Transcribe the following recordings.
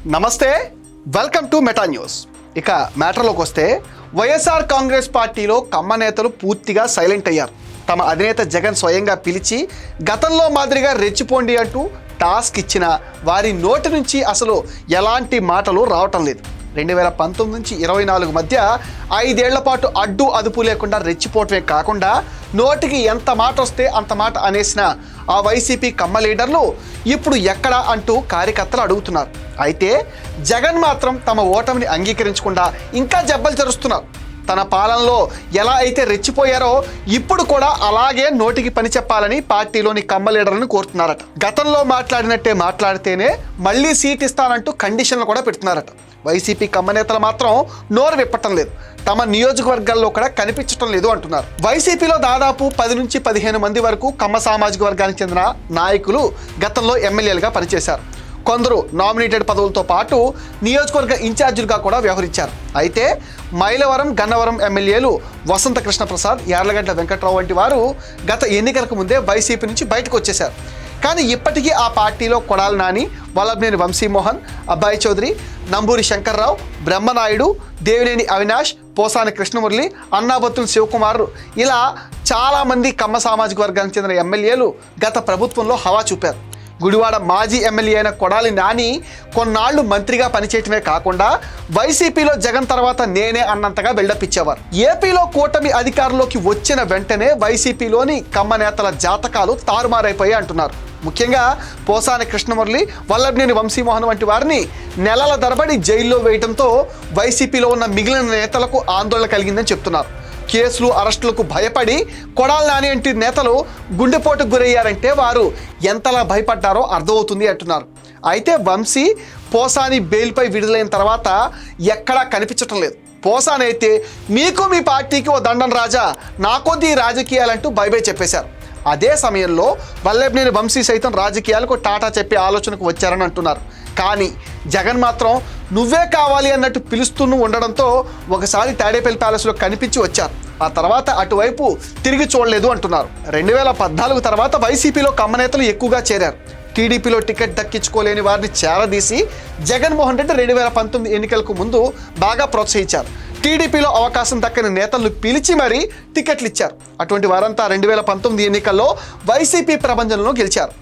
నమస్తే, welcome to meta news. ఇక మ్యాటర్లోకి వస్తే వైఎస్ఆర్ కాంగ్రెస్ పార్టీలో కమ్మ నేతలు పూర్తిగా సైలెంట్ అయ్యారు. తమ అధినేత జగన్ స్వయంగా పిలిచి గతంలో మాదిరిగా రెచ్చిపోండి అంటూ టాస్క్ ఇచ్చిన వారి నోటి నుంచి అసలు ఎలాంటి మాటలు రావటం లేదు. 2019 నుంచి 24 మధ్య 5 ఏళ్ల పాటు అడ్డు అదుపు లేకుండా రెచ్చిపోవటమే కాకుండా నోటికి ఎంత మాట వస్తే అంత మాట అనేసిన ఆ వైసీపీ కమ్మ లీడర్లు ఇప్పుడు ఎక్కడ అంటూ కార్యకర్తలు అడుగుతున్నారు. అయితే జగన్ మాత్రం తమ ఓటమిని అంగీకరించకుండా ఇంకా జబ్బలు తెరుస్తున్నారు. తన పాలనలో ఎలా అయితే రెచ్చిపోయారో ఇప్పుడు కూడా అలాగే నోటికి పని చెప్పాలని పార్టీలోని కమ్మ లీడర్లను కోరుతున్నారట. గతంలో మాట్లాడినట్టే మాట్లాడితేనే మళ్ళీ సీట్ ఇస్తానంటూ కండిషన్లు కూడా పెడుతున్నారట. వైసీపీ కమ్మ నేతలు మాత్రం నోరు విప్పటం లేదు, తమ నియోజకవర్గాల్లో కూడా కనిపించడం లేదు అంటున్నారు. వైసీపీలో దాదాపు 10 నుంచి 15 మంది వరకు కమ్మ సామాజిక వర్గానికి చెందిన నాయకులు గతంలో ఎమ్మెల్యేలుగా పనిచేశారు. కొందరు నామినేటెడ్ పదవులతో పాటు నియోజకవర్గ ఇన్ఛార్జీలుగా కూడా వ్యవహరించారు. అయితే మైలవరం, గన్నవరం ఎమ్మెల్యేలు వసంత కృష్ణప్రసాద్, యార్లగడ్డ వెంకట్రావు వంటి వారు గత ఎన్నికలకు ముందే వైసీపీ నుంచి బయటకు వచ్చేశారు. కానీ ఇప్పటికీ ఆ పార్టీలో కొడాలి నాని, వల్లభనేని వంశీమోహన్, అబ్బాయి చౌదరి, నంబూరి శంకర్రావు, బ్రహ్మనాయుడు, దేవినేని అవినాష్, పోసాని కృష్ణమురళి, అన్నాబత్తుల శివకుమార్ ఇలా చాలామంది కమ్మ సామాజిక వర్గానికి చెందిన ఎమ్మెల్యేలు గత ప్రభుత్వంలో హవా చూపారు. గుడివాడ మాజీ ఎమ్మెల్యే అయిన కొడాలి నాని కొన్నాళ్లు మంత్రిగా పనిచేయటమే కాకుండా వైసీపీలో జగన్ తర్వాత నేనే అన్నంతగా బిల్డప్ ఇచ్చేవారు. ఏపీలో కూటమి అధికారంలోకి వచ్చిన వెంటనే వైసీపీలోని కమ్మ నేతల జాతకాలు తారుమారైపోయాయి అంటున్నారు. ముఖ్యంగా పోసాని కృష్ణమురళి, వల్లభనేని వంశీమోహన్ వంటి వారిని నెలల తరబడి జైల్లో వేయడంతో వైసీపీలో ఉన్న మిగిలిన నేతలకు ఆందోళన కలిగిందని చెప్తున్నారు. కేసులు, అరెస్టులకు భయపడి కొడాలి నాని వంటి నేతలు గుండెపోటుకు గురయ్యారంటే వారు ఎంతలా భయపడ్డారో అర్థమవుతుంది అంటున్నారు. అయితే వంశీ, పోసాని బెయిల్పై విడుదలైన తర్వాత ఎక్కడా కనిపించటం లేదు. పోసాని అయితే మీకు మీ పార్టీకి ఓ దండం రాజా, నాకొద్ది రాజకీయాలంటూ బై చెప్పేశారు. అదే సమయంలో వల్లభనేని వంశీ సైతం రాజకీయాలకు టాటా చెప్పే ఆలోచనకు వచ్చారని అంటున్నారు. కానీ జగన్ మాత్రం నువ్వే కావాలి అన్నట్టు పిలుస్తూ ఉండడంతో ఒకసారి తాడేపల్లి ప్యాలెస్లో కనిపించి వచ్చారు. ఆ తర్వాత అటువైపు తిరిగి చూడలేదు అంటున్నారు. 2014 తర్వాత వైసీపీలో కమ్మ నేతలు ఎక్కువగా చేరారు. టీడీపీలో టికెట్ దక్కించుకోలేని వారిని చేరదీసి జగన్మోహన్ రెడ్డి 2019 ఎన్నికలకు ముందు బాగా ప్రోత్సహించారు. టీడీపీలో అవకాశం దక్కని నేతలను పిలిచి మరీ టికెట్లు ఇచ్చారు. అటువంటి వారంతా 2019 ఎన్నికల్లో వైసీపీ ప్రభంజనంలో గెలిచారు.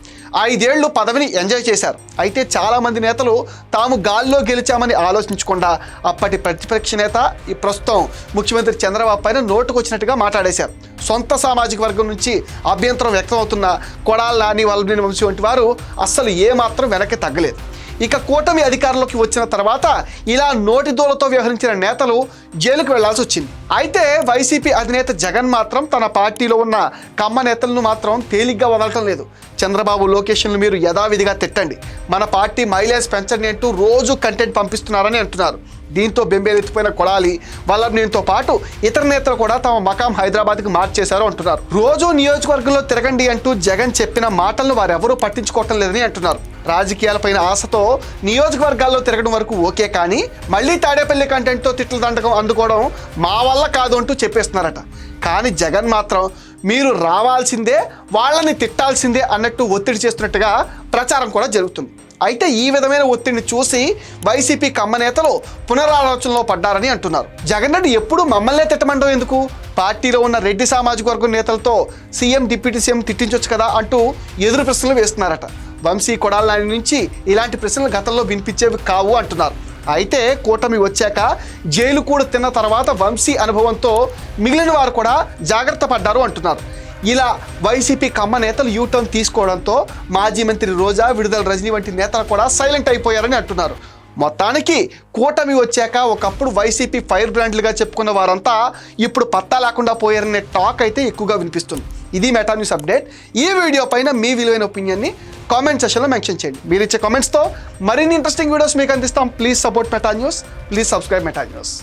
5 ఏళ్లు పదవిని ఎంజాయ్ చేశారు. అయితే చాలామంది నేతలు తాము గాల్లో గెలిచామని ఆలోచించకుండా అప్పటి ప్రతిపక్ష నేత, ఈ ప్రస్తుతం ముఖ్యమంత్రి చంద్రబాబు పైన నోటుకొచ్చినట్టుగా మాట్లాడేశారు. సొంత సామాజిక వర్గం నుంచి అభ్యంతరం వ్యక్తం అవుతున్న కొడాలి నాని, వల్లభనేని వంశీ వంటి వారు అస్సలు ఏమాత్రం వెనక్కి తగ్గలేదు. ఇక కూటమి అధికారంలోకి వచ్చిన తర్వాత ఇలా నోటి దూలతో వ్యవహరించిన నేతలు జైలుకు వెళ్లాల్సి వచ్చింది. అయితే వైసీపీ అధినేత జగన్ మాత్రం తన పార్టీలో ఉన్న కమ్మ నేతలను మాత్రం తేలిగ్గా వదలటం లేదు. చంద్రబాబు, లోకేష్ను మీరు యథావిధిగా తిట్టండి, మన పార్టీ మైలేజ్ పెంచండి అంటూ రోజు కంటెంట్ పంపిస్తున్నారని అంటున్నారు. దీంతో బెంబేలెత్తిపోయిన కొడాలి, వల్లభనేనితో పాటు ఇతర నేతలు కూడా తమ మకాం హైదరాబాద్కి మార్చేశారు అంటున్నారు. రోజు నియోజకవర్గంలో తిరగండి అంటూ జగన్ చెప్పిన మాటలను వారెవరూ పట్టించుకోవటం లేదని అంటున్నారు. రాజకీయాలపైన ఆశతో నియోజకవర్గాల్లో తిరగడం వరకు ఓకే, కానీ మళ్ళీ తాడేపల్లి కంటెంట్తో తిట్ల దండకం అందుకోవడం మా వల్ల కాదు అంటూ చెప్పేస్తున్నారట. కానీ జగన్ మాత్రం మీరు రావాల్సిందే, వాళ్ళని తిట్టాల్సిందే అన్నట్టు ఒత్తిడి చేస్తున్నట్టుగా ప్రచారం కూడా జరుగుతుంది. అయితే ఈ విధమైన ఒత్తిడిని చూసి వైసీపీ కమ్మ నేతలు పునరాలోచనలో పడ్డారని అంటున్నారు. జగన్ రెడ్డి ఎప్పుడు మమ్మల్నే తిట్టమంటాం ఎందుకు, పార్టీలో ఉన్న రెడ్డి సామాజిక వర్గం నేతలతో సీఎం, డిప్యూటీ సీఎం తిట్టించొచ్చు కదా అంటూ ఎదురు ప్రశ్నలు వేస్తున్నారట. వంశీ, కొడాలి నాని నుంచి ఇలాంటి ప్రశ్నలు గతంలో వినిపించేవి కావు అంటున్నారు. అయితే కూటమి వచ్చాక జైలు కూడా తిన్న తర్వాత వంశీ అనుభవంతో మిగిలిన వారు కూడా జాగ్రత్త పడ్డారు అంటున్నారు. ఇలా వైసీపీ కమ్మ నేతలు యూటర్న్ తీసుకోవడంతో మాజీ మంత్రి రోజా, విడుదల రజనీ వంటి నేతలు కూడా సైలెంట్ అయిపోయారని అంటున్నారు. మొత్తానికి కూటమి వచ్చాక ఒకప్పుడు వైసీపీ ఫైర్ బ్రాండ్లుగా చెప్పుకున్న వారంతా ఇప్పుడు పత్తా లేకుండా పోయారనే టాక్ అయితే ఎక్కువగా వినిపిస్తుంది. ఇది మెటా న్యూస్ అప్డేట్. ఈ వీడియో పైన మీ విలువైన ఒపీనియన్ని కామెంట్ సెక్షన్లో మెన్షన్ చేయండి. మీరు ఇచ్చే కామెంట్స్తో మరిన్ని ఇంట్రెస్టింగ్ వీడియోస్ మీకు అందిస్తాం. Please support meta news, please subscribe meta news.